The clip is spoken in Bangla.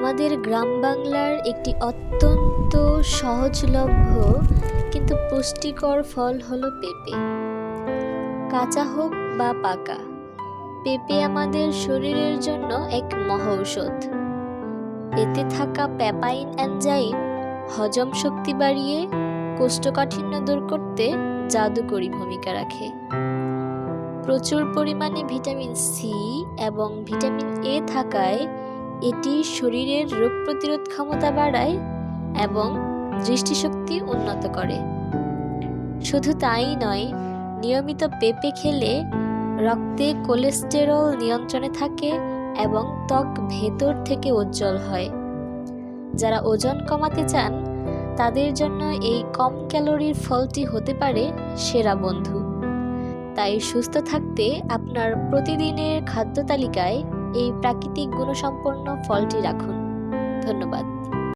আমাদের গ্রাম বাংলার একটি অত্যন্ত সহজলভ্য কিন্তু পুষ্টিকর ফল হলো পেঁপে। কাঁচা হোক বা পাকা, পেঁপে আমাদের শরীরের জন্য এক মহৌষধ। এতে থাকা প্যাপাইন এনজাইম হজম শক্তি বাড়িয়ে কোষ্ঠকাঠিন্য দূর করতে জাদুকরী ভূমিকা রাখে। প্রচুর পরিমাণে ভিটামিন সি এবং ভিটামিন এ থাকায় এটি শরীরের রোগ প্রতিরোধ ক্ষমতা বাড়ায় এবং দৃষ্টিশক্তি উন্নত করে। শুধু তাই নয়, নিয়মিত পেঁপে খেলে রক্তে কোলেস্টেরল নিয়ন্ত্রণে থাকে এবং ত্বক ভেতর থেকে উজ্জ্বল হয়। যারা ওজন কমাতে চান তাদের জন্য এই কম ক্যালোরির ফলটি হতে পারে সেরা বন্ধু। তাই সুস্থ থাকতে আপনার প্রতিদিনের খাদ্য তালিকায় এই প্রাকৃতিক গুণসম্পন্ন ফলটি রাখুন। ধন্যবাদ।